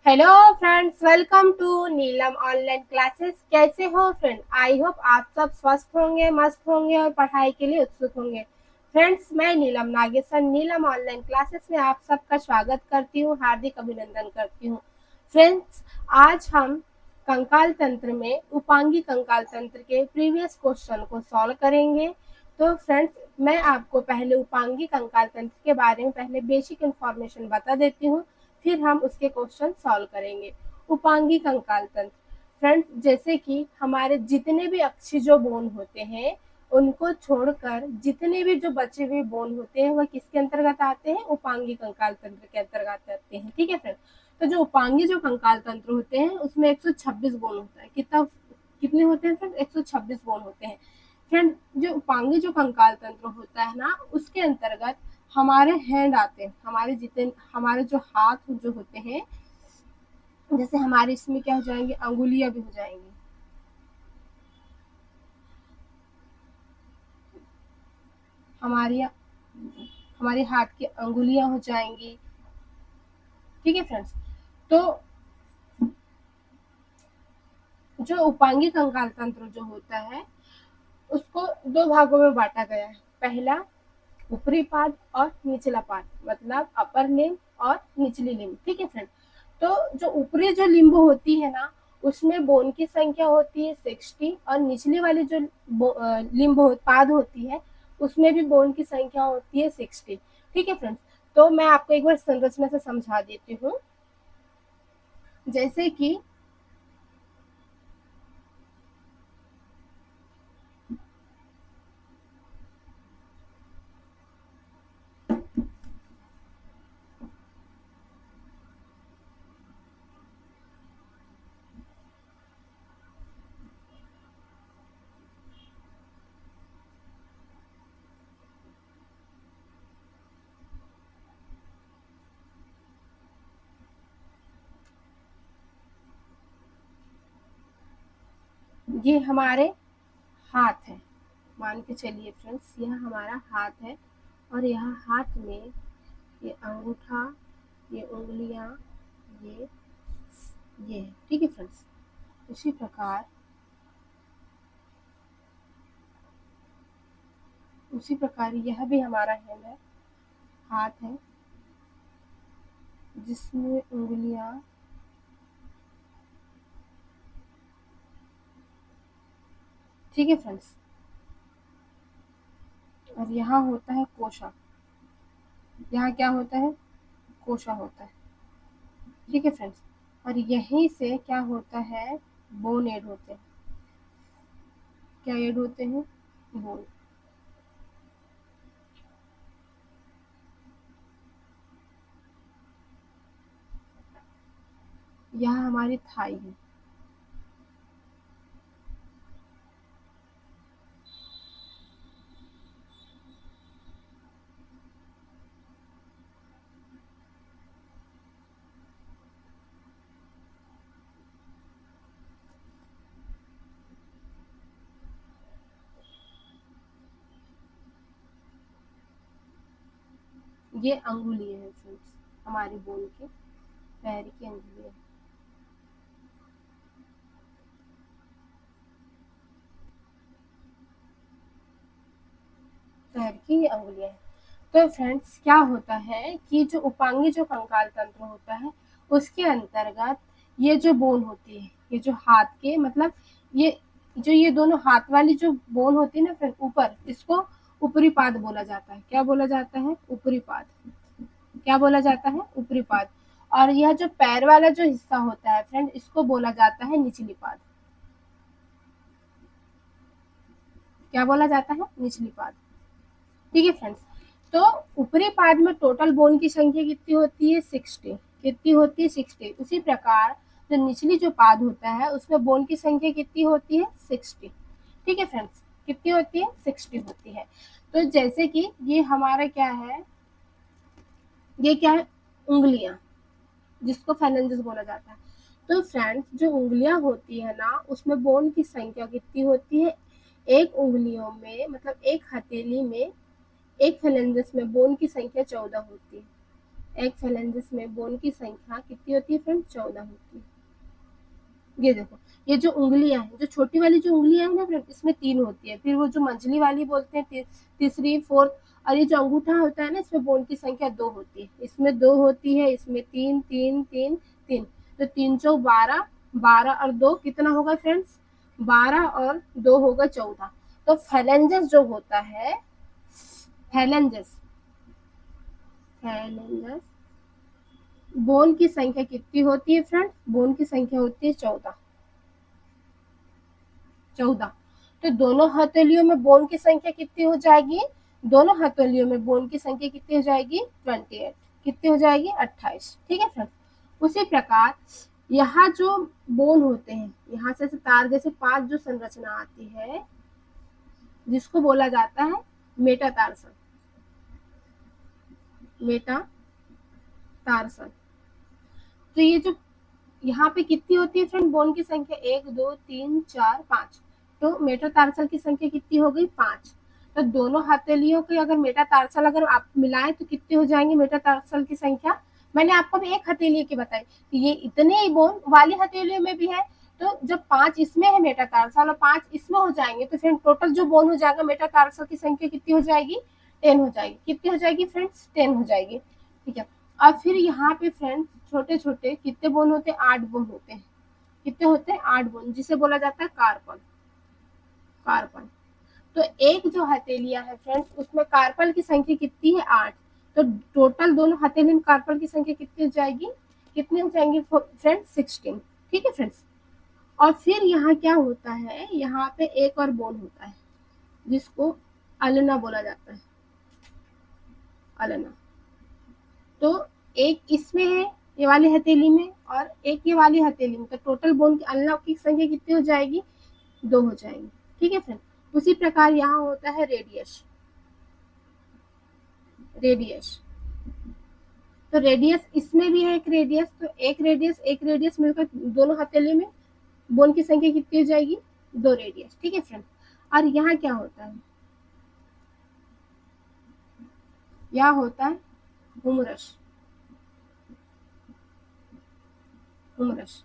Hello friends, welcome to Neelam online classes. कैसे हो friend? I hope आप सब स्वस्थ होंगे, मस्त होंगे और पढ़ाई के लिए उत्सुक होंगे। फ्रेंड्स, मैं नीलम नागेशन नीलम ऑनलाइन क्लासेस में आप सबका स्वागत करती हूँ, हार्दिक अभिनंदन करती हूँ। फ्रेंड्स, आज हम कंकाल तंत्र में उपांगी कंकाल तंत्र के प्रीवियस क्वेश्चन को सॉल्व करेंगे। तो फ्रेंड्स, मैं आपको पहले उपांगी कंकाल तंत्र के बारे में पहले बेसिक इंफॉर्मेशन बता देती हूँ, फिर हम उसके क्वेश्चन सॉल्व करेंगे। उपांगी कंकाल तंत्र फ्रेंड्स, जैसे कि हमारे जितने भी अक्षिजो बोन होते हैं उनको छोड़कर जितने भी जो बचे हुए बोन होते हैं वह किसके अंतर्गत आते हैं? उपांगी कंकाल तंत्र के अंतर्गत आते हैं। ठीक है फ्रेंड, तो जो उपांगी जो कंकाल तंत्र होते हैं उसमें 126 बोन होता है। कितने होते हैं फ्रेंड? 126 बोन होते हैं। फ्रेंड, जो उपांगी जो कंकाल तंत्र होता है ना, उसके अंतर्गत हमारे हैंड आते हैं। हमारे जो हाथ जो होते हैं, जैसे हमारे इसमें क्या हो जाएंगे, अंगुलियां भी हो जाएंगी। हमारी हमारे हाथ की अंगुलियां हो जाएंगी। ठीक है फ्रेंड्स, तो जो उपांगी कंकाल तंत्र जो होता है उसको दो भागों में बांटा गया है। पहला ऊपरी पाद और निचला पाद, मतलब अपर लिम्ब और निचली लिम्ब। ठीक है फ्रेंड, तो जो ऊपरी जो लिम्ब होती है ना, उसमें बोन की संख्या होती है 60 और निचली वाली जो लिम्ब पाद होती है उसमें भी बोन की संख्या होती है 60। ठीक है फ्रेंड्स, तो मैं आपको एक बार संरचना से समझा देती हूँ। जैसे कि ये हमारे हाथ है, मान के चलिए फ्रेंड्स, यह हमारा हाथ है और यहाँ हाथ में ये अंगूठा, ये उंगलियां, ये ये है। ठीक है फ्रेंड्स, उसी प्रकार यह भी हमारा हैंड है, हाथ है, जिसमें उंगलियां, ठीक है फ्रेंड्स, और यहाँ होता है कोशा। यहाँ क्या होता है? कोशा होता है। ठीक है फ्रेंड्स, और यहीं से क्या होता है? बोन ऐड होते हैं। क्या ऐड होते हैं? बोन। यहाँ हमारी थाई है। ये अंगुलियां हैं फ्रेंड्स, हमारी बोन की पैर की अंगुलियां। पैर की अंगुलियां हैं। तो फ्रेंड्स, क्या होता है कि जो उपांगी जो कंकाल तंत्र होता है उसके अंतर्गत ये जो बोन होती है, ये जो हाथ के मतलब ये दोनों हाथ वाली जो बोन होती है ना फ्रेंड, ऊपर, इसको ऊपरी पाद बोला जाता है। क्या बोला जाता है? ऊपरी पाद। क्या बोला जाता है? ऊपरी पाद। और यह जो पैर वाला जो हिस्सा होता है फ्रेंड, इसको बोला जाता है निचली पाद। क्या बोला जाता है? निचली पाद। ठीक है फ्रेंड्स, तो ऊपरी पाद में टोटल बोन की संख्या कितनी होती है? 60। कितनी होती है? 60। उसी प्रकार जो निचली जो पाद होता है उसमें बोन की संख्या कितनी होती है? 60। ठीक है फ्रेंड्स, कितनी होती है? 60 होती है। तो जैसे कि ये हमारा क्या है, ये क्या है? उंगलियां, जिसको फेलेंजेस बोला जाता है। तो फ्रेंड्स, जो उंगलियां होती है ना, उसमें बोन की संख्या कितनी होती है? एक उंगलियों में, मतलब एक हथेली में, एक फेलेंजेस में बोन की संख्या 14 होती है। एक फेलेंजिस में बोन की संख्या कितनी होती है फ्रेंड्स? 14 होती है। ये देखो, ये जो उंगलियां हैं, जो छोटी वाली जो उंगलियां हैं ना फ्रेंड, इसमें 3 होती है। फिर वो जो मंझली वाली बोलते हैं तीसरी, फोर्थ, और ये जो अंगूठा होता है ना, इसमें बोन की संख्या 2 होती है। इसमें 2 होती है, इसमें 3 3 3 3। तो 3 चौक 12, 12 और 2 कितना होगा फ्रेंड्स? 12 और 2 होगा 14। तो फेलेंजस जो होता है, फेलेंजस फेलेंजस बोन की संख्या कितनी होती है फ्रेंड? बोन की संख्या होती है 14। 14। तो दोनों हथेलियों में बोन की संख्या कितनी हो जाएगी? दोनों हथेलियों में बोन की संख्या कितनी हो जाएगी? 28। कितनी हो जाएगी? 28। ठीक है फ्रेंड। उसी प्रकार यहाँ जो बोन होते हैं, यहाँ से तार जैसे 5 जो संरचना आती है, जिसको बोला जाता है मेटाटार्सल। मेटाटार्सल। तो ये जो यहाँ पे कितनी होती है फ्रेंड बोन की संख्या? 1 2 3 4 5। तो मेटाटार्सल की संख्या कितनी हो गई? 5। तो दोनों हथेलियों के अगर मेटाटार्सल अगर आप मिलाएं तो कितने हो जाएंगे मेटाटार्सल की संख्या? मैंने आपको भी एक हथेली की बताई, ये इतने ही बोन वाली हथेलियों में भी है। तो जब 5 इसमें है मेटाटार्सल और 5 इसमें हो जाएंगे, तो फिर टोटल जो बोन हो जाएगा मेटाटार्सल की संख्या कितनी हो जाएगी? 10 हो जाएगी। कितनी हो जाएगी फ्रेंड्स? 10 हो जाएगी। ठीक है। और फिर यहाँ पे फ्रेंड्स छोटे छोटे कितने बोन होते हैं? 8 बोन होते हैं। कितने होते हैं? 8 बोन, जिसे बोला जाता है कार्पल। कार्पल। तो एक जो हथेलिया है फ्रेंड्स, उसमें कार्पल की संख्या कितनी है? 8। तो टोटल दोनों हथेली में कार्पल की संख्या कितनी हो जाएगी? कितनी हो जाएंगी फ्रेंड्स? 16। ठीक है फ्रेंड्स। और फिर यहाँ क्या होता है? यहाँ पे एक और बोन होता है, जिसको अल्ना बोला जाता है। अल्ना। तो एक इसमें है, ये वाली हथेली में, और एक ये वाली हथेली में। तो टोटल बोन की अल्ना की संख्या कितनी हो जाएगी? 2 हो जाएगी। ठीक है फ्रेंड। उसी प्रकार यहाँ होता है रेडियस। रेडियस। तो रेडियस इसमें भी है एक रेडियस। तो एक रेडियस मिलकर दोनों हथेली में बोन की संख्या कितनी हो जाएगी? 2 रेडियस। ठीक है फ्रेंड। और यहाँ क्या होता है? यहाँ होता है हुमरस। हुमरस।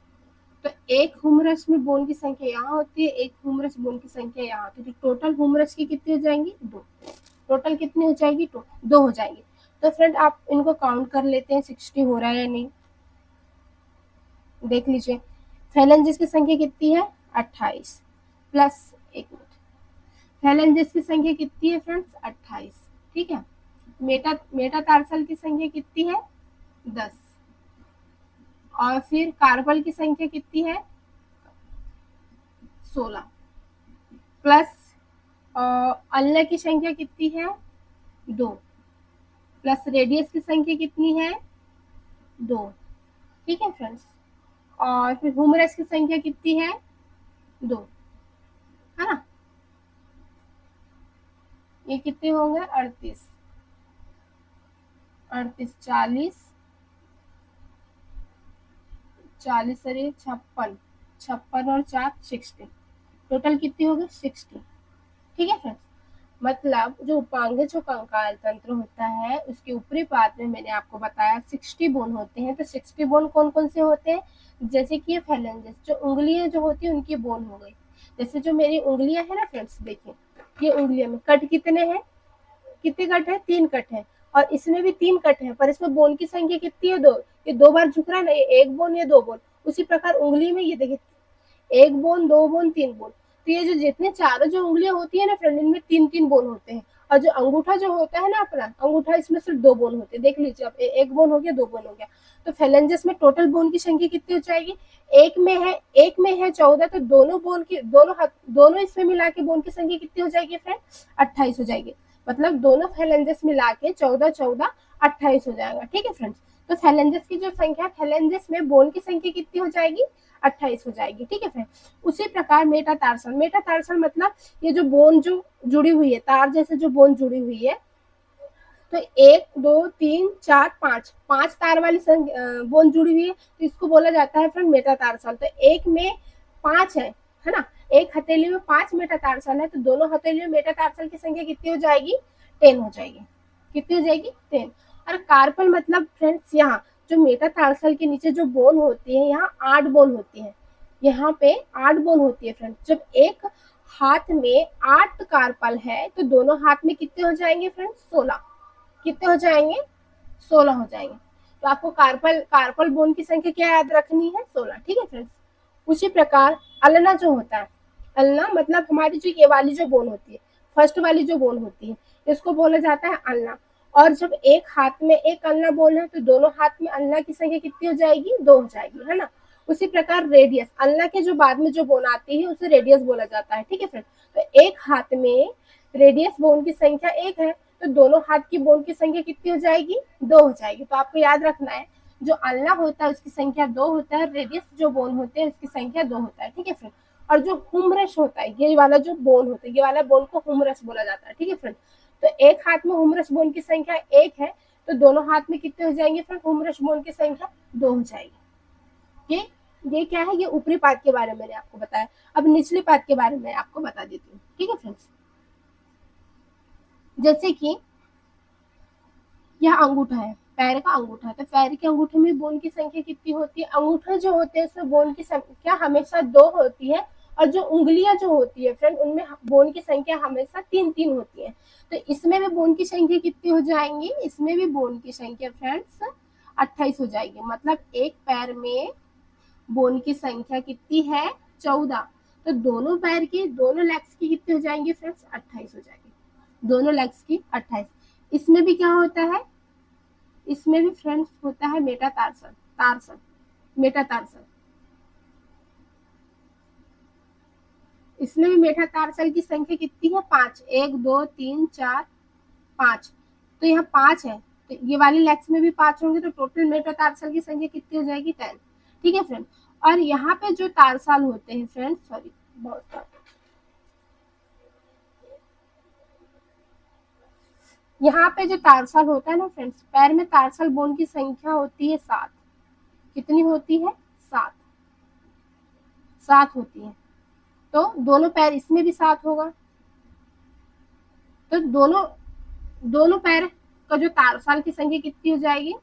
तो एक हुमरस में बोन की संख्या यहाँ होती है, एक हुमरस बोन की संख्या यहाँ होती है। तो टोटल हुमरस की कितनी हो जाएंगी? 2। टोटल कितनी हो जाएगी? 2 हो जाएगी। तो फ्रेंड आप इनको काउंट कर लेते हैं, 60 हो रहा है या नहीं, देख लीजिए। फेलेंजिस की संख्या कितनी है? 28 प्लस, एक मिनट, फेलेंजिस की संख्या कितनी है फ्रेंड्स? 28। ठीक है। मेटाटार्सल की संख्या कितनी है? 10। और फिर कार्पल की संख्या कितनी है? 16 प्लस अल्ना की संख्या कितनी है? 2 प्लस रेडियस की संख्या कितनी है? 2। ठीक है फ्रेंड्स। और फिर ह्यूमरस की संख्या कितनी है? 2, है ना। ये कितने होंगे? 38, 38, 40, 40 अरे 56, 56 और 4 60। टोटल कितनी होगी? 60। ठीक है फ्रेंड्स। मतलब जो उपांग जो कंकाल तंत्र होता है, उसके ऊपरी पार्ट में मैंने आपको बताया 60 बोन होते हैं। तो 60 बोन कौन कौन से होते हैं? जैसे कि ये फेलेंजेस, जो उंगलियां जो होती है उनकी बोन हो गई। जैसे जो मेरी उंगलियां है ना फ्रेंड्स, देखिए ये उंगलियों में कट कितने हैं? कितने कट है? 3 कट है। और इसमें भी 3 कट है, पर इसमें बोन की संख्या कितनी है? 2। ये 2 बार झुक रहा है ना, ये 1 बोन, ये 2 बोन। उसी प्रकार उंगली में ये देखिए, 1 बोन, 2 बोन, 3 बोन। तो ये जो जितने चारों जो उंगलियां होती है ना फ्रेंड, इनमें 3-3 बोन होते हैं। और जो अंगूठा जो होता है ना अपना अंगूठा, इसमें सिर्फ 2 बोन होते हैं। देख लीजिए आप, 1 बोन हो गया, 2 बोन हो गया। तो फेलेंजेस में टोटल बोन की संख्या कितनी हो जाएगी? एक में है 14। तो दोनों बोन की दोनों इसमें मिला के बोन की संख्या कितनी हो जाएगी फ्रेंड? 28 हो जाएगी। मतलब दोनों फेलेंजेस मिला के 14 14 28 हो जाएगा। ठीक है फ्रेंड्स। तो फेलेंजेस की जो संख्या, फेलेंजेस में बोन की संख्या कितनी हो जाएगी? 28 हो जाएगी। ठीक है फ्रेंड। उसी प्रकार मेटाटार्सल। मेटाटार्सल मतलब ये जो बोन जो जुड़ी हुई है, तार जैसे जो बोन जुड़ी हुई है, तो 1 2 3 4 5, 5 तार वाली बोन जुड़ी हुई है, तो इसको बोला जाता है फ्रेंड मेटाटार्सल। तो एक में 5 है ना। एक हथेली में 5 मेटाटार्सल है, तो दोनों हथेली में मेटाटार्सल की संख्या कितनी हो जाएगी? 10 हो जाएगी। कितनी हो जाएगी? 10। और कार्पल मतलब फ्रेंड्स यहाँ जो मेटाटार्सल के नीचे जो बोन होती है, यहाँ 8 बोन होती है, यहाँ पे 8 बोन होती है फ्रेंड्स। जब एक हाथ में 8 कार्पल है तो दोनों हाथ में कितने हो जाएंगे फ्रेंड्स? 16। कितने हो जाएंगे? 16 हो जाएंगे। तो आपको कार्पल कार्पल बोन की संख्या क्या याद रखनी है? 16। ठीक है फ्रेंड्स। उसी प्रकार अल्ना जो होता है, अल्ना मतलब हमारी जो ये वाली जो बोन होती है, फर्स्ट वाली जो बोन होती है, इसको बोला जाता है अल्ना। और जब एक हाथ में एक अल्ना बोन है तो दोनों हाथ में अल्ना की संख्या कितनी हो जाएगी? 2 हो जाएगी, है ना। उसी प्रकार रेडियस, अल्ना के जो बाद में जो बोन आती है उसे रेडियस बोला जाता है। ठीक है फ्रेंड्स। तो एक हाथ में रेडियस बोन की संख्या 1 है तो दोनों हाथ की बोन की संख्या कितनी हो जाएगी? 2 हो जाएगी। तो आपको याद रखना है जो अल्ना होता है उसकी संख्या 2 होता है, रेडियस जो बोन होते हैं उसकी संख्या 2 होता है। ठीक है फ्रेंड। और जो हुमरस होता है, ये वाला जो बोन होता है, ये वाला बोन को हुमरस बोला जाता है। ठीक है फ्रेंड। तो एक हाथ में हुमरस बोन की संख्या 1 है तो दोनों हाथ में कितने हो जाएंगे फ्रेंड? हुमरस बोन की संख्या 2 हो जाएगी। ये क्या है? ये ऊपरी पाद के बारे में मैंने आपको बताया। अब निचले पाद के बारे में आपको बता देती हूँ। ठीक है फ्रेंड्स। जैसे कि यह अंगूठा है, पैर का अंगूठा है, तो पैर के अंगूठे में बोन की संख्या कितनी होती है? अंगूठे जो होते हैं उसमें बोन की संख्या हमेशा 2 होती है और जो उंगलियां जो होती है फ्रेंड उनमें बोन की संख्या हमेशा 3-3 होती है। तो इसमें भी बोन की संख्या कितनी हो जाएंगी? इसमें भी बोन की संख्या फ्रेंड्स 28 हो जाएगी। मतलब एक पैर में बोन की संख्या कितनी है? 14। तो दोनों पैर की, दोनों लेग्स की कितनी हो जाएंगी फ्रेंड्स? 28 हो जाएगी। दोनों लेग्स की 28। इसमें भी क्या होता है? इसमें भी फ्रेंड्स होता है मेटाटार्सल, टार्सल, मेटाटार्सल। इसमें भी मेटाटार्सल की संख्या कितनी है? 5। 1 2 3 4 5। तो यहाँ 5 है तो ये वाली लेग्स में भी 5 होंगे तो टोटल मेटाटार्सल की संख्या कितनी हो जाएगी? 10। ठीक है फ्रेंड। और यहाँ पे जो तारसाल होते हैं फ्रेंड्स, सॉरी बहुत सारे, यहाँ पे जो तारसाल होता है ना फ्रेंड्स, पैर में तारसाल बोन की संख्या होती है 7। कितनी होती है? 7। 7 होती है। तो दोनों पैर, इसमें भी 7 होगा। तो दोनों दोनों पैर का जो तारसाल की संख्या कितनी हो जाएगी?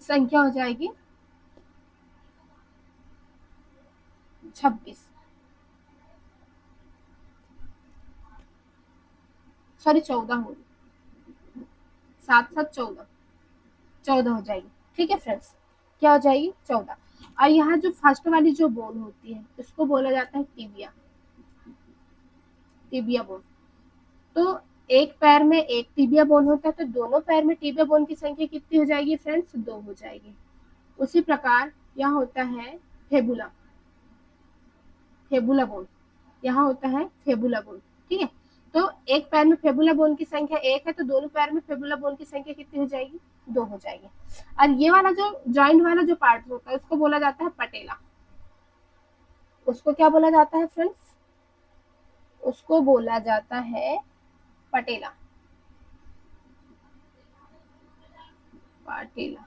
संख्या हो जाएगी 26, सॉरी 14 होगी। 7 7 14, 14 हो जाएगी। ठीक है फ्रेंड्स। क्या हो जाएगी? 14। और यहाँ जो फर्स्ट वाली जो बोन होती है उसको बोला जाता है टिबिया, टिबिया बोन। तो एक पैर में एक टिबिया बोन होता है तो दोनों पैर में टिबिया बोन की संख्या कितनी हो जाएगी फ्रेंड्स? 2 हो जाएगी। उसी प्रकार यहाँ होता है फेबुला, फेबुला बोन। यहाँ होता है फेबुला बोन। ठीक है। तो एक पैर में फेबुला बोन की संख्या 1 है तो दोनों पैर में फेबुला बोन की संख्या कितनी हो जाएगी? 2 हो जाएगी। और ये वाला जो जॉइंट वाला जो पार्ट होता है उसको बोला जाता है पटेला। उसको क्या बोला जाता है फ्रेंड्स? उसको बोला जाता है पटेला, पटेला।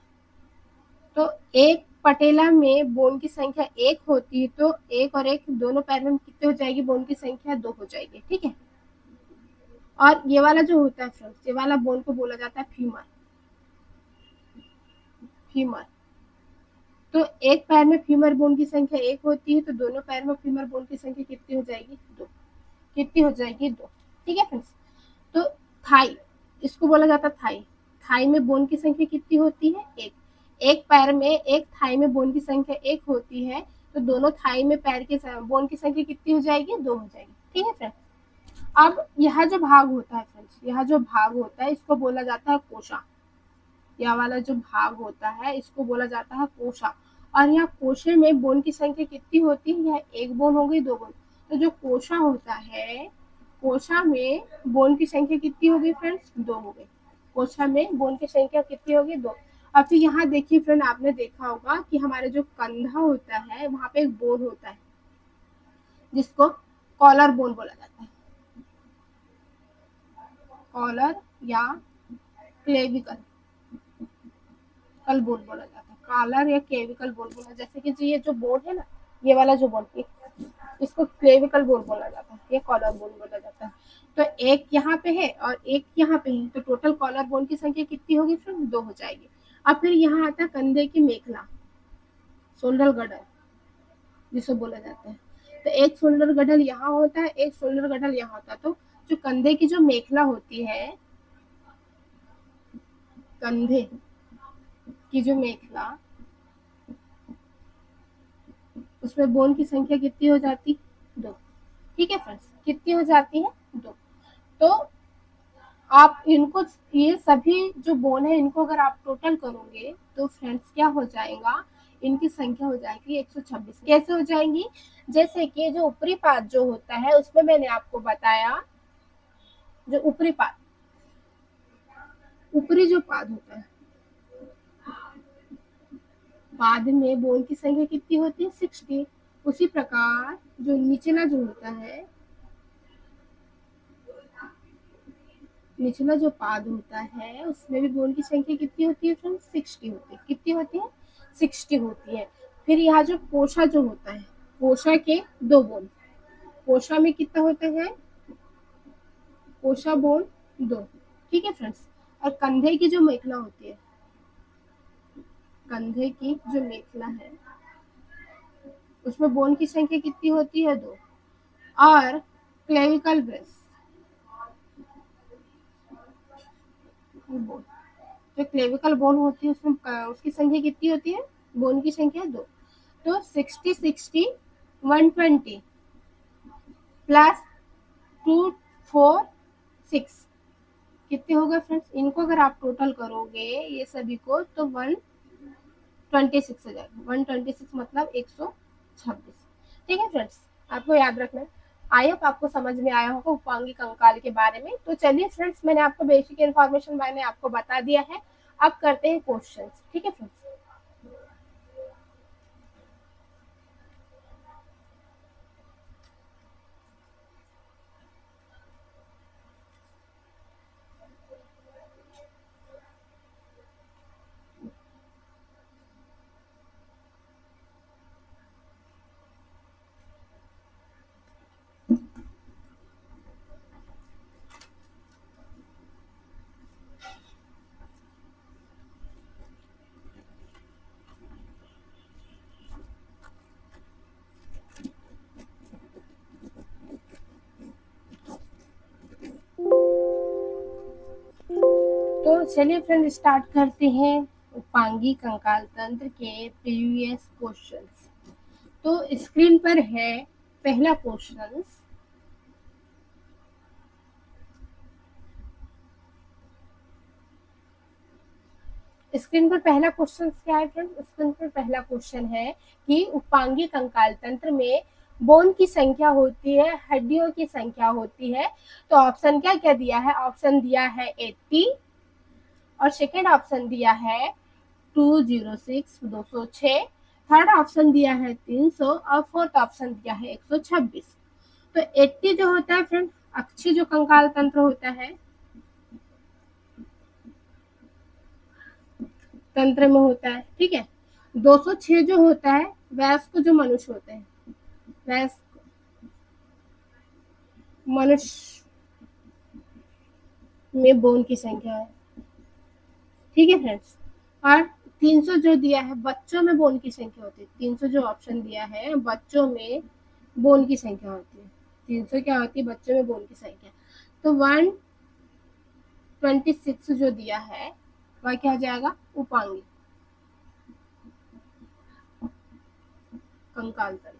तो एक पटेला में बोन की संख्या 1 होती है तो 1 और 1 दोनों पैर में कितने हो जाएगी? बोन की संख्या 2 हो जाएगी। ठीक है। और ये वाला जो होता है फ्रेंड्स, ये वाला बोन को बोला जाता है फीमर, फीमर। तो एक पैर में फीमर बोन की संख्या 1 होती है तो दोनों पैर में फीमर बोन की संख्या कितनी हो जाएगी? 2। कितनी हो जाएगी? 2। ठीक है फ्रेंड्स। तो थाई, इसको बोला जाता है थाई। थाई में बोन की संख्या कितनी होती है? 1। एक पैर में, एक थाई में बोन की संख्या 1 होती है तो दोनों थाई में पैर के बोन की संख्या कितनी हो जाएगी? 2 हो जाएगी। ठीक है फ्रेंड्स। अब यह जो भाग होता है फ्रेंड्स, यह जो भाग होता है इसको बोला जाता है कोशा। यह वाला जो भाग होता है इसको बोला जाता है कोशा। और यहाँ कोशे में बोन की संख्या कितनी होती है? यह 1 बोन हो गई, 2 बोन। तो जो कोशा होता है, कोशा में बोन की संख्या कितनी होगी फ्रेंड्स? 2 हो गई। कोशा में बोन की संख्या कितनी होगी? 2। अब फिर यहाँ देखिए फ्रेंड, आपने देखा होगा कि हमारे जो कंधा होता है वहां पे एक बोन होता है जिसको कॉलर बोन बोला जाता है, कॉलर या क्लेविकल कल बोन बोला जाता है, कॉलर या क्लेविकल बोन बोला। जैसे कि ये जो बोन है ना, ये वाला जो बोन, इसको क्लेविकल बोन बोला जाता है, ये कॉलर बोन बोला जाता है। तो एक यहाँ पे है और एक यहाँ पे है, तो टोटल कॉलर बोन की संख्या कितनी होगी फ्रेंड? 2 हो जाएगी। अब फिर यहाँ आता है कंधे की मेखला, शोल्डर गडल जिसको बोला जाता है। तो एक शोल्डर गडल यहाँ होता है, एक शोल्डर गडल यहाँ होता है। तो जो कंधे की जो मेखला होती है, कंधे की जो मेखला, उसमें बोन की संख्या कितनी हो जाती? 2। ठीक है फ्रेंड्स, कितनी हो जाती है? 2। तो आप इनको, ये सभी जो बोन है इनको अगर आप टोटल करोगे तो फ्रेंड्स क्या हो जाएगा, इनकी संख्या हो जाएगी 126। कैसे हो जाएंगी? जैसे कि जो ऊपरी पाद जो होता है उसमें मैंने आपको बताया, जो ऊपरी पाद, ऊपरी जो पाद होता है, पाद में बोन की संख्या कितनी होती है? 60। उसी प्रकार जो निचला जो होता है, निचला जो पाद होता है उसमें भी बोन की संख्या कितनी होती है फ्रेंड्स? 60 होती है। कितनी होती है? 60 होती है। फिर यहाँ जो कोशा जो होता है, कोशा के 2 बोन, कोशा में कितना होता है? कोशा बोन 2। ठीक है फ्रेंड्स। और कंधे की जो मेखला होती है, कंधे की जो मेखला है उसमें बोन की संख्या कितनी होती है? 2। और क्लेविकल ब्रेस बोन, जो क्लेविकल बोन होती है उसमें उसकी संख्या कितनी होती है? बोन की संख्या 2। तो 60 60 120 प्लस 2 4 6 कितने होगा फ्रेंड्स? इनको अगर आप टोटल करोगे ये सभी को तो 126 हो जाएगा। 126 मतलब 126। ठीक है फ्रेंड्स, आपको याद रखना है। आई होप आपको समझ में आया होगा उपांगी कंकाल के बारे में। तो चलिए फ्रेंड्स, मैंने आपको बेसिक इन्फॉर्मेशन मैंने आपको बता दिया है। अब करते हैं क्वेश्चन। ठीक है फ्रेंड्स। तो चलिए फ्रेंड, स्टार्ट करते हैं उपांगी कंकाल तंत्र के प्रीवियस क्वेश्चंस। तो स्क्रीन पर है पहला क्वेश्चन। स्क्रीन पर पहला क्वेश्चन क्या है फ्रेंड? स्क्रीन पर पहला क्वेश्चन है कि उपांगी कंकाल तंत्र में बोन की संख्या होती है, हड्डियों की संख्या होती है। तो ऑप्शन क्या क्या दिया है? ऑप्शन दिया है 80 और सेकेंड ऑप्शन दिया है 206 206, थर्ड ऑप्शन दिया है 300 और फोर्थ ऑप्शन दिया है 126। तो 80 जो होता है फ्रेंड, अक्षी जो कंकाल तंत्र होता है, तंत्र में होता है। ठीक है। 206 जो होता है वयस्क जो मनुष्य होते हैं, वयस्क मनुष्य में बोन की संख्या है। ठीक है फ्रेंड्स। और 300 जो दिया है बच्चों में बोन की संख्या होती है। 300 जो ऑप्शन दिया है बच्चों में बोन की संख्या होती है। 300 क्या होती है? बच्चों में बोन की संख्या। तो 126 जो दिया है वह क्या हो जाएगा? उपांगी कंकाल तंत्र।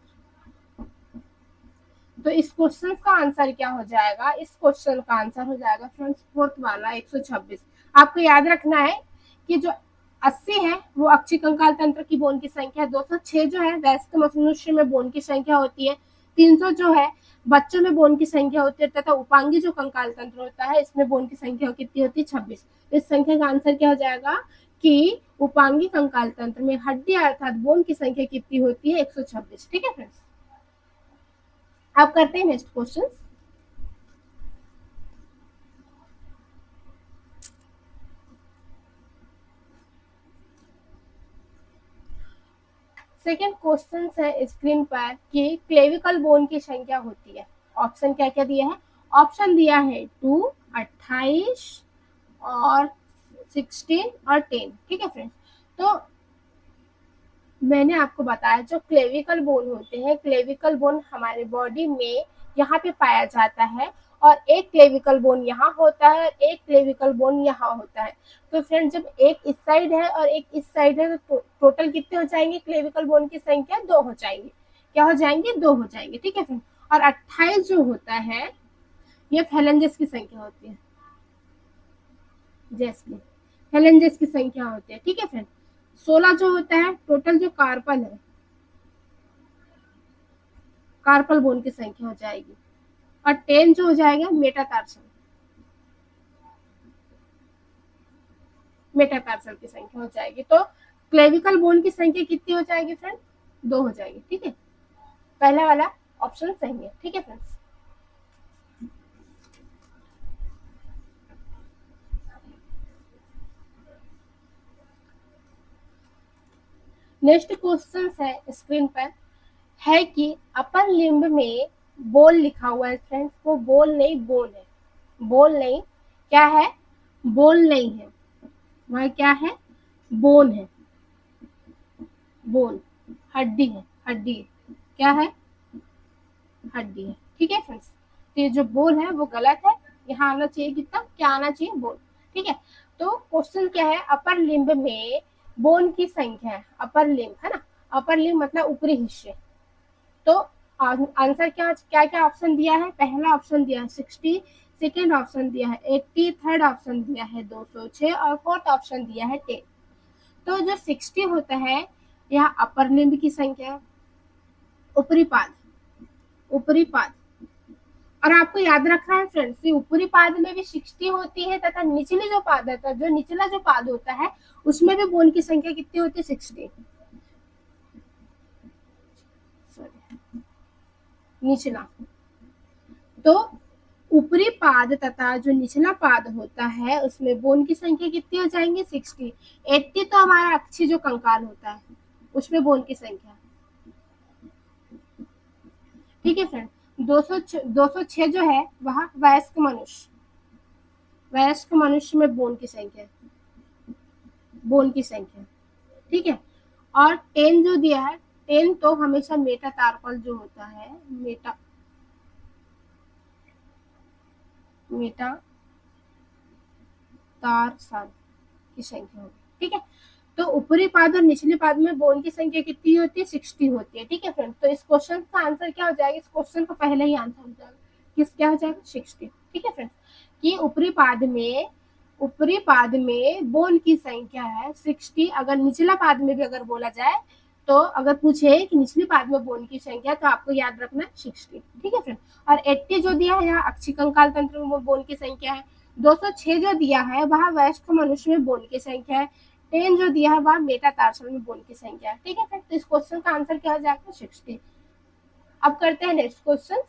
तो इस क्वेश्चन का आंसर क्या हो जाएगा? इस क्वेश्चन का आंसर हो जाएगा फ्रेंड्स फोर्थ वाला 126। आपको याद रखना है कि जो 80 है वो अक्षी कंकाल तंत्र की बोन की संख्या, 206 जो है वयस्क मनुष्य में बोन की संख्या होती है, 300 जो है बच्चों में बोन की संख्या होती है, तथा उपांगी जो कंकाल तंत्र होता है इसमें बोन की संख्या कितनी होती है? 26। इस संख्या का आंसर क्या हो जाएगा कि उपांगी कंकाल तंत्र में हड्डी अर्थात बोन की संख्या कितनी होती है? 126। ठीक है फ्रेंड्स। अब करते हैं नेक्स्ट क्वेश्चन। सेकेंड क्वेश्चन है स्क्रीन पर कि क्लेविकल बोन की संख्या होती है। ऑप्शन क्या क्या दिया है? ऑप्शन दिया है 2, 28 और 16 और 10। ठीक है फ्रेंड्स, तो मैंने आपको बताया जो क्लेविकल बोन होते हैं, क्लेविकल बोन हमारे बॉडी में यहाँ पे पाया जाता है और एक क्लेविकल बोन यहाँ होता है और एक क्लेविकल बोन यहाँ होता है। तो फ्रेंड जब एक इस साइड है और एक इस साइड है तो टोटल कितने हो जाएंगे? क्लेविकल बोन की संख्या 2 हो जाएंगे। क्या हो जाएंगे? 2 हो जाएंगे। ठीक है फ्रेंड, और 28 जो होता है ये फैलेंजेस की संख्या होती है, जैसे फैलेंजेस की संख्या होती है। ठीक है फ्रेंड, 16 जो होता है टोटल जो कार्पल है, कार्पल बोन की संख्या हो जाएगी, और 10 जो हो जाएगा मेटाटार्सल, मेटाटार्सल की संख्या हो जाएगी। तो क्लेविकल बोन की संख्या कितनी हो जाएगी फ्रेंड? 2 हो जाएगी। ठीक है, पहला वाला ऑप्शन सही है। ठीक है फ्रेंड्स, नेक्स्ट क्वेश्चन है स्क्रीन पर है कि अपर लिम्ब में बोल लिखा हुआ है फ्रेंड्स, वो बोल नहीं बोन है, बोल नहीं, क्या है? बोल नहीं है, वह क्या है? बोन है, बोन, हड्डी है, हड्डी है। क्या है? हड्डी है। ठीक है फ्रेंड्स, तो ये जो बोल है वो गलत है, यहाँ आना चाहिए कितना? क्या आना चाहिए? बोल। ठीक है, तो क्वेश्चन क्या है? अपर लिम्ब में बोन की संख्या है, अपर लिम्ब है ना, अपर लिम्ब मतलब ऊपरी हिस्से। तो आंसर क्या क्या क्या ऑप्शन दिया है? पहला ऑप्शन दिया है 60, सेकेंड ऑप्शन दिया है 80, थर्ड ऑप्शन दिया है 206 और फोर्थ ऑप्शन दिया है 10। तो जो 60 होता है यह अपर लिम्ब की संख्या है, ऊपरी पाद, ऊपरी पाद। और आपको याद रखना है फ्रेंड्स कि ऊपरी पाद में भी 60 होती है तथा निचली जो पाद है, जो निचला जो पाद होता है उसमें भी बोन की संख्या कितनी होती है? 60। निचला, तो ऊपरी पाद तथा जो निचला पाद होता है उसमें बोन की संख्या कितनी हो जाएंगी? 60। 80 तो हमारा अक्षी जो कंकाल होता है उसमें बोन की संख्या। ठीक है फ्रेंड, 206 जो है वह वयस्क मनुष्य, वयस्क मनुष्य में बोन की संख्या, बोन की संख्या। ठीक है, और 10 जो दिया है, 10 तो हमेशा मेटाटार्पल जो होता है, मेटाटार्सल की संख्या होगी। ठीक है, तो ऊपरी पाद और निचले पाद में बोन की संख्या कितनी होती है? 60 होती है। ठीक है फ्रेंड, तो इस क्वेश्चन का आंसर क्या हो जाएगा? इस क्वेश्चन का पहले ही आंसर हो जाएगा, किस क्या हो जाएगा? 60। ठीक है फ्रेंड, कि ऊपरी पाद में बोन की संख्या है 60। अगर निचला पाद में भी अगर बोला जाए तो अगर पूछे कि निचली पाद में बोन की संख्या तो आपको याद रखना 60। ठीक है फ्रेंड, और 80 जो दिया है यहाँ अक्षी कंकाल तंत्र में बोन की संख्या है। 206 जो दिया है वह वयस्क मनुष्य में बोन की संख्या है। 10 जो दिया है वह मेटाटार्सल में बोन की संख्या है। ठीक है फ्रेंड, तो इस क्वेश्चन का आंसर क्या हो जाएगा? 60। अब करते हैं नेक्स्ट क्वेश्चन।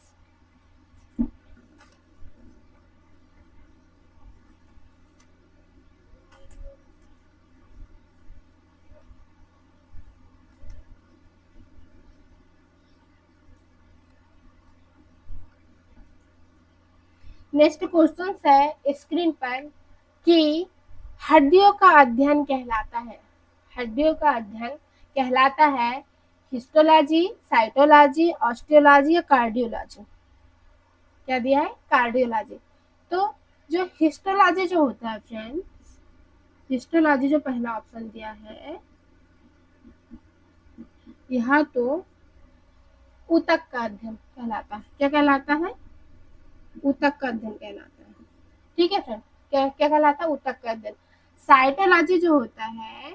नेक्स्ट क्वेश्चन है स्क्रीन पर कि हड्डियों का अध्ययन कहलाता है, हड्डियों का अध्ययन कहलाता है हिस्टोलॉजी, साइटोलॉजी, ऑस्टियोलॉजी या कार्डियोलॉजी। क्या दिया है? कार्डियोलॉजी। तो जो हिस्टोलॉजी जो होता है फ्रेंड्स, हिस्टोलॉजी जो पहला ऑप्शन दिया है यहाँ तो ऊतक का अध्ययन कहलाता है। क्या कहलाता है? ऊतक का अध्ययन कहलाता है। ठीक है फ्रेंड, क्या क्या कहलाता है? ऊतक का अध्ययन। साइटोलॉजी जो होता है,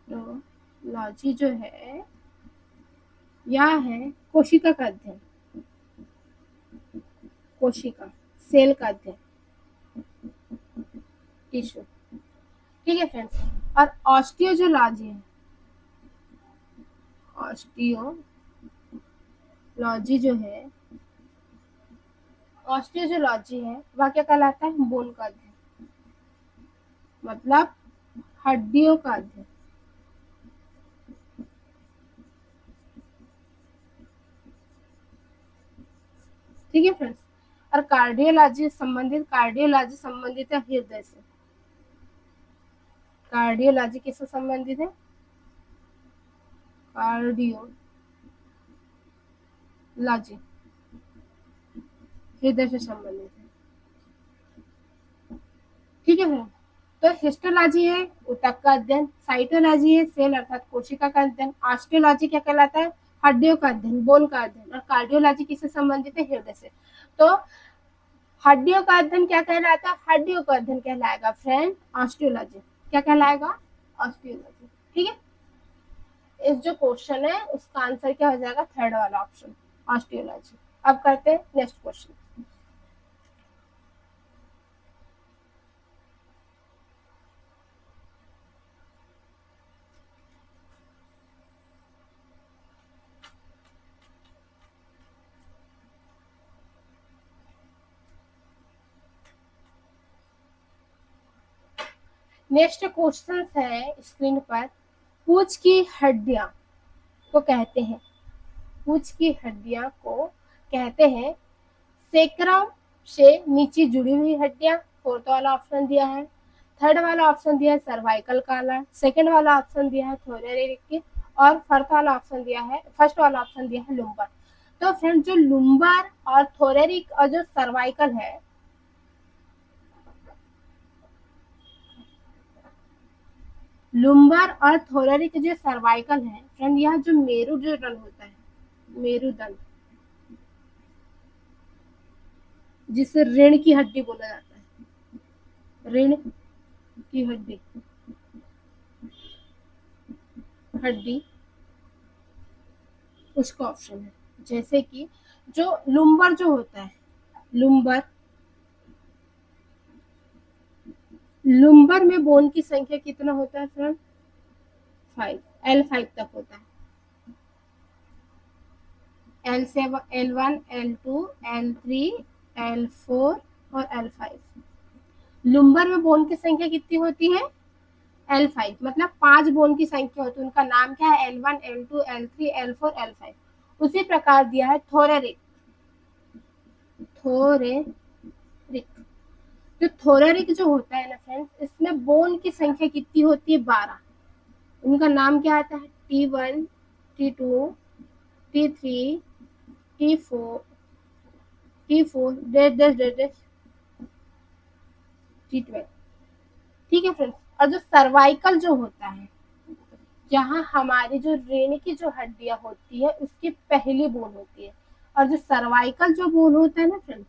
तो लॉजी जो है यह है कोशिका का अध्ययन, कोशिका, सेल का अध्ययन, टिश्यू। ठीक है फ्रेंड्स, और ऑस्टियोलॉजी है, ऑस्टियोलॉजी जो है, ऑस्टियोलॉजी है वह क्या कहलाता है? बोन का अध्ययन, मतलब हड्डियों का अध्ययन। ठीक है फ्रेंड्स। और कार्डियोलॉजी संबंधित है हृदय से। कार्डियोलॉजी किससे संबंधित है? कार्डियोलॉजी हृदय से संबंधित है। ठीक है फ्रेंड। तो हिस्टोलॉजी है ऊतक का अध्ययन, साइटोलॉजी है सेल अर्थात कोशिका का अध्ययन, ऑस्टियोलॉजी क्या कहलाता है? हड्डियों का अध्ययन, बोन का अध्ययन, और कार्डियोलॉजी किससे संबंधित है? हृदय से। तो हड्डियों का अध्ययन क्या कहलाता है? हड्डियों का अध्ययन कहलाएगा फ्रेंड ऑस्टियोलॉजी। क्या कहलाएगा? ऑस्टियोलॉजी। ठीक है। इस जो क्वेश्चन है उसका आंसर क्या हो जाएगा? थर्ड वाला ऑप्शन, ऑस्टियोलॉजी। अब करते हैं नेक्स्ट क्वेश्चन। नेक्स्ट क्वेश्चन है स्क्रीन पर, पूंछ की हड्डियां को कहते हैं, पूंछ की हड्डियां को कहते हैं सेक्रम से नीचे जुड़ी हुई हड्डियां। फोर्थ वाला ऑप्शन दिया है। थर्ड वाला ऑप्शन दिया है सर्वाइकल कॉलर, सेकंड वाला ऑप्शन दिया है थोरेरिक, और फर्स्ट वाला ऑप्शन दिया है लुम्बर। तो फ्रेंड जो लुम्बर और थोरेरिक और जो सर्वाइकल है, लुम्बर और थोरेरिक जो सर्वाइकल है फ्रेंड, यह जो मेरुदंड होता है, मेरुदंड जिसे रीढ़ की हड्डी बोला जाता है, रीढ़ की हड्डी उसका ऑप्शन है। जैसे कि जो लुम्बर जो होता है, लुम्बर में बोन की संख्या कितना होता है फ्रेंड? 5, L5 तक होता है। L7, L1, L2, L3, L4 और L5। लुम्बर में बोन की संख्या कितनी होती है? L5, मतलब 5 बोन की संख्या होती है। उनका नाम क्या है? L1, L2, L3, L4, L5। उसी प्रकार दिया है थोरेरिक। जो थोरेरिक जो होता है ना फ्रेंड्स, इसमें बोन की संख्या कितनी होती है? 12। उनका नाम क्या आता है? T1, T2, T3, T4, T12। ठीक है फ्रेंड्स। और जो सर्वाइकल जो होता है, जहाँ हमारी जो रीढ़ की जो हड्डियां होती है उसकी पहली बोन होती है, और जो सर्वाइकल जो बोन होता है ना फ्रेंड,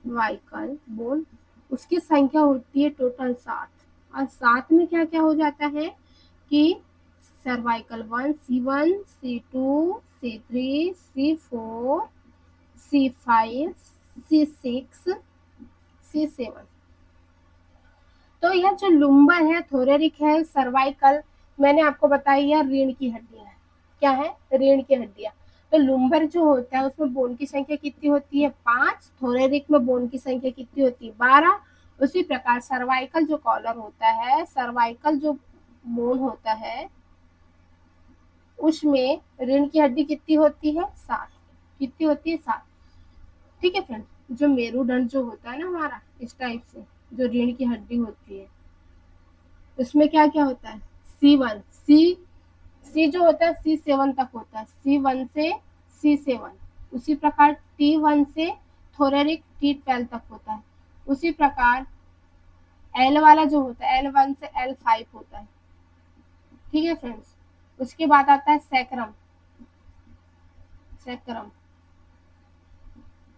वाइकल बोन, उसकी संख्या होती है टोटल 7। और 7 में क्या क्या हो जाता है कि cervical 1, C1, C2, C3, C4, C5, C6, C7। तो यह जो लुम्बर है, थोरेरिक है, सर्वाइकल, मैंने आपको बताया यह रीढ़ की हड्डियां है। क्या है? रीढ़ की हड्डियां। तो लुम्बर जो होता है उसमें बोन की संख्या कितनी होती है? 5। थोरेरिक में बोन की संख्या कितनी होती है? 12। उसी प्रकार सर्वाइकल जो कॉलर होता है, सर्वाइकल जो बोन होता है, उसमें रीढ़ की हड्डी कितनी होती है? 7। कितनी होती है? 7। ठीक है फ्रेंड। जो मेरुदंड जो होता है ना हमारा, इस टाइप से जो रीढ़ की हड्डी होती है, उसमें क्या क्या होता है? C1, सी जो होता है C7 तक होता है, C1 से C7। उसी प्रकार T1 से थोरेरिक T12 तक होता है। उसी प्रकार L वाला जो होता है L1 से L5 होता है। ठीक है फ्रेंड्स। उसके बाद आता है सैक्रम। सैक्रम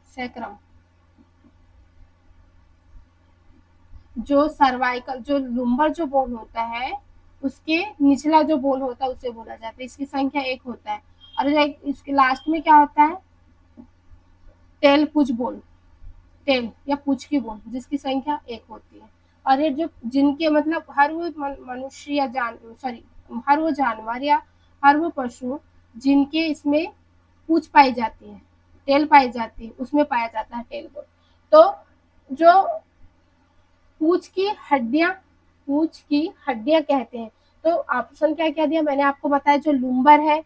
सैक्रम जो सर्वाइकल जो लुम्बर जो बोन होता है, उसके निचला जो बोन होता है उसे बोला जाता है। इसकी संख्या 1 होता है। और इसके लास्ट में क्या होता है? टेल पूछ बोन, टेल या पूछ की बोन, जिसकी संख्या 1 होती है। और ये जो जिनके मतलब हर वो मनुष्य या हर वो जानवर या हर वो पशु जिनके इसमें पूछ पाई जाती है, टेल पाई जाती है, उसमें पाया जाता है टेल बोन। तो जो पूंछ की हड्डियां कहते हैं। तो ऑप्शन क्या क्या दिया मैंने आपको बताया, जो लुम्बर है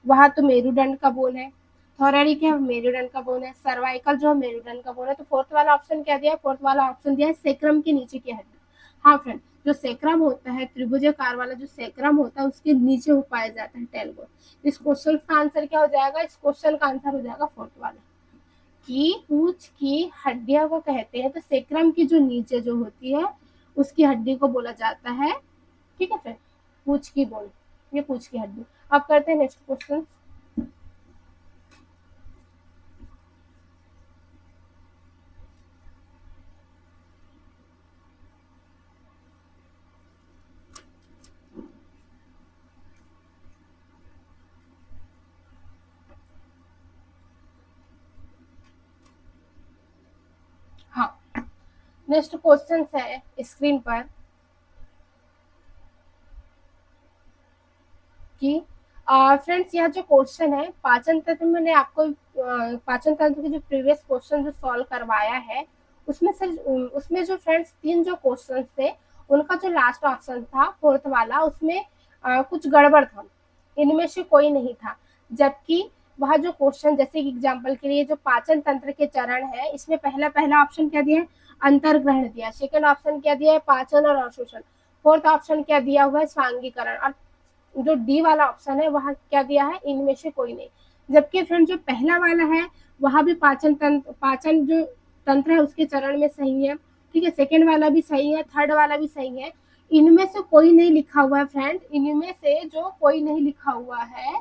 वह तो मेरुदंड का बोन है। थोरारी क्या मेरुदंड का बोन है, सर्वाइकल जो मेरुदंड का बोन है। तो फोर्थ वाला ऑप्शन क्या दिया है, फोर्थ वाला ऑप्शन दिया है सेक्रम के नीचे की हड्डी। हाँ फ्रेंड, जो सेक्रम होता है, त्रिभुजाकार वाला जो सेक्रम होता है उसके नीचे वो पाया जाता है टेलबोन। इस क्वेश्चन का आंसर क्या हो जाएगा, इस क्वेश्चन का आंसर हो जाएगा फोर्थ वाला, कि पूंछ की हड्डियां को कहते हैं। तो सेक्रम की जो नीचे जो होती है उसकी हड्डी को बोला जाता है, ठीक है फ्रेंड, पूंछ की बोन, ये पूंछ की हड्डी। अब करते हैं नेक्स्ट क्वेश्चन। हाँ, नेक्स्ट क्वेश्चन है स्क्रीन पर कि फ्रेंड्स यह जो क्वेश्चन है पाचन तंत्र में, मैंने आपको पाचन तंत्र के जो प्रीवियस क्वेश्चन जो सॉल्व करवाया है उसमें से उसमें जो फ्रेंड्स तीन जो क्वेश्चन थे उनका जो लास्ट ऑप्शन था फोर्थ वाला, उसमें कुछ गड़बड़ था, इनमें से कोई नहीं था। जबकि वह जो क्वेश्चन, जैसे कि एग्जाम्पल के लिए जो पाचन तंत्र के चरण है, इसमें पहला पहला ऑप्शन क्या दिया है, अंतर्ग्रहण दिया, सेकंड ऑप्शन क्या दिया है, पाचन और अवशोषण, फोर्थ ऑप्शन क्या दिया हुआ है, स्वांगीकरण, और जो डी वाला ऑप्शन है वहां क्या दिया है, इनमें से कोई नहीं। जबकि फ्रेंड जो पहला वाला है वहां भी पाचन तंत्र, पाचन जो तंत्र है उसके चरण में सही है, ठीक है, सेकेंड वाला भी सही है, थर्ड वाला भी सही है। इनमें से कोई नहीं लिखा हुआ है फ्रेंड, इनमें से जो कोई नहीं लिखा हुआ है,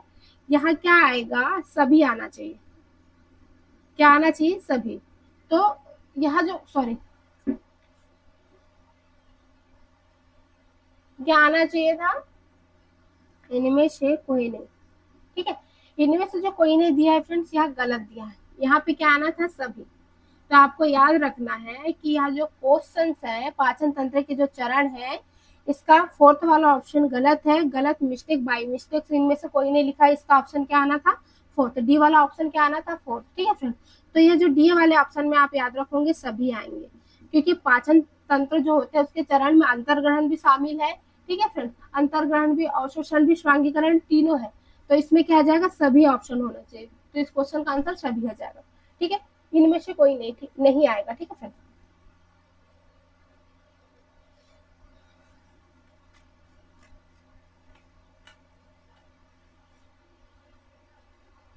यहाँ क्या आएगा, सभी आना चाहिए। क्या आना चाहिए, सभी। तो यहाँ जो, सॉरी, क्या आना चाहिए था, इनमें से कोई नहीं, ठीक है। इनमें से जो कोई नहीं दिया है फ्रेंड्स, यहाँ गलत दिया है, यहाँ पे क्या आना था, सभी। तो आपको याद रखना है कि यह जो क्वेश्चन है पाचन तंत्र के जो चरण है, इसका फोर्थ वाला ऑप्शन गलत है, गलत, मिस्टेक, बाई मिस्टेक, इनमें से कोई नहीं लिखा है, इसका ऑप्शन क्या आना था, फोर्थ, डी वाला ऑप्शन क्या आना था, फोर्थ, ठीक है फ्रेंड। तो ये जो डी वाले ऑप्शन में आप याद रखोगे सभी आएंगे, क्योंकि पाचन तंत्र जो होते हैं उसके चरण में अंतर्ग्रहण भी शामिल है, ठीक है फ्रेंड, अंतर्ग्रहण भी, अवशोषण भी, स्वांगीकरण, तीनों है। तो इसमें क्या आ जाएगा, सभी ऑप्शन होना चाहिए। तो इस क्वेश्चन का आंसर सभी आ जाएगा, ठीक है, इनमें से कोई नहीं आएगा, ठीक है फ्रेंड।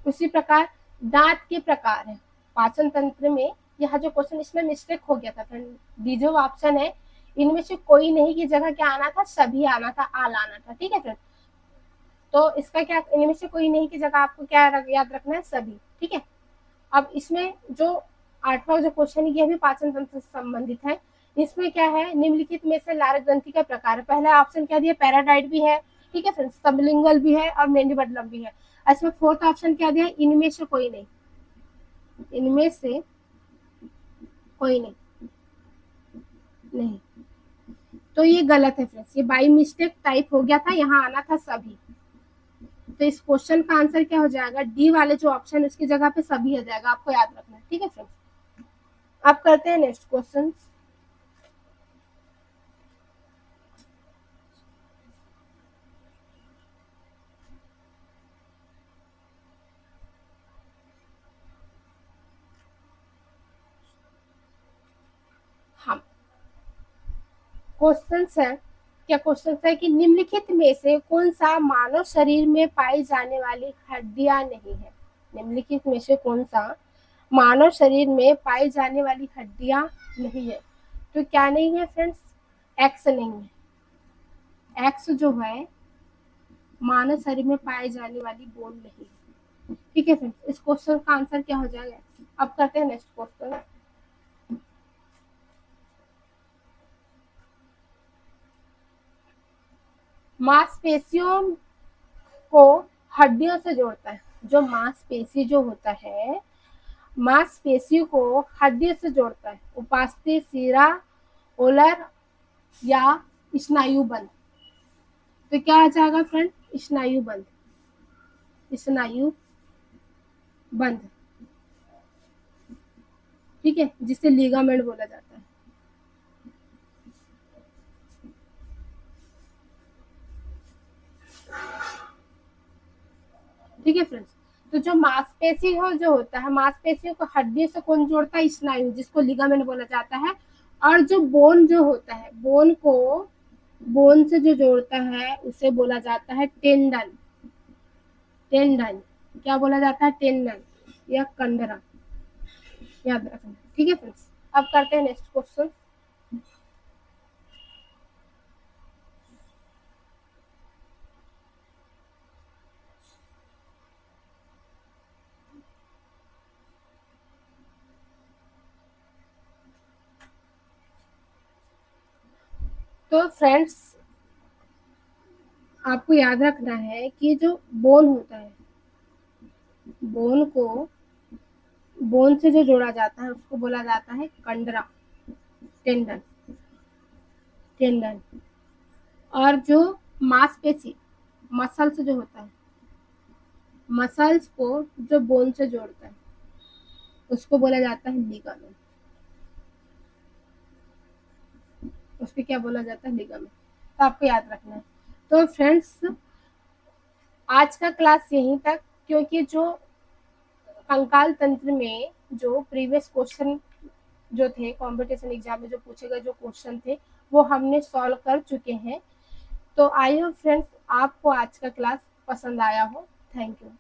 उसी प्रकार दांत के प्रकार है पाचन तंत्र में, यह जो क्वेश्चन, इसमें मिस्टेक हो गया था फ्रेंड, डी जो ऑप्शन है इनमें से कोई नहीं की जगह क्या आना था, सभी आना था, आल आना था, ठीक है फ्रेंड। तो इसका क्या, इनमें से कोई नहीं की जगह आपको क्या याद रखना है, सभी, ठीक है। अब इसमें जो आठवां जो क्वेश्चन है ये भी पाचन तंत्र से संबंधित है। इसमें क्या है, निम्नलिखित में से लार ग्रंथि का प्रकार है, पहला ऑप्शन क्या दिया, पैराडाइट भी है, ठीक है फ्रेंड्स, सबलिंगल भी है और मेंडिबल्लम भी है। इसमें फोर्थ ऑप्शन क्या दिया, इनमें से कोई नहीं, इनमें से कोई नहीं, नहीं। तो ये गलत है फ्रेंड्स, ये बाई मिस्टेक टाइप हो गया था, यहाँ आना था सभी। तो इस क्वेश्चन का आंसर क्या हो जाएगा, डी वाले जो ऑप्शन उसकी जगह पे सभी आ जाएगा, आपको याद रखना है, ठीक है फ्रेंड्स। अब करते हैं नेक्स्ट क्वेश्चन। हम क्वेश्चन है, क्या क्वेश्चन है कि निम्नलिखित में से कौन सा मानव शरीर में पाई जाने वाली हड्डियां नहीं है, निम्नलिखित में से कौन सा मानव शरीर में पाई जाने वाली हड्डियां नहीं है। तो क्या नहीं है फ्रेंड्स, एक्स नहीं है, एक्स जो है मानव शरीर में पाई जाने वाली बोन नहीं है, ठीक है फ्रेंड्स। इस क्वेश्चन का आंसर क्या हो जाएगा, अब करते हैं नेक्स्ट क्वेश्चन। मांसपेशियों को हड्डियों से जोड़ता है, जो मांसपेशी जो होता है मांसपेशी को हड्डियों से जोड़ता है, उपास्थि, सीरा, ओलर या स्नायु बंध। तो क्या आ जाएगा फ्रेंड, स्नायु बंध, स्नायु बंध, ठीक है, जिसे लिगामेंट बोला जाता है, ठीक है फ्रेंड्स। तो जो मांसपेशी हो जो होता है, मांसपेशियों को हड्डी से कौन जोड़ता है? स्नायु, जिसको लिगामेंट बोला जाता है। और जो बोन जो होता है, बोन को बोन से जो जोड़ता है उसे बोला जाता है टेंडन। टेंडन क्या बोला जाता है? टेंडन या कंडरा, याद रखना। ठीक है फ्रेंड्स, अब करते हैं नेक्स्ट क्वेश्चन। तो फ्रेंड्स, आपको याद रखना है कि जो बोन होता है, बोन को बोन से जो जोड़ा जाता है उसको बोला जाता है कंडरा, टेंडन। टेंडन। और जो मांसपेशी, मसल्स जो होता है, मसल्स को जो बोन से जोड़ता है उसको बोला जाता है लिगामेंट। उसको क्या बोला जाता है? लिगामेंट। तो आपको याद रखना है। तो फ्रेंड्स, आज का क्लास यहीं तक, क्योंकि जो कंकाल तंत्र में जो प्रीवियस क्वेश्चन जो थे कंपटीशन एग्जाम में जो पूछे गए जो क्वेश्चन थे वो हमने सॉल्व कर चुके हैं। तो आई होप फ्रेंड्स आपको आज का क्लास पसंद आया हो। Thank you.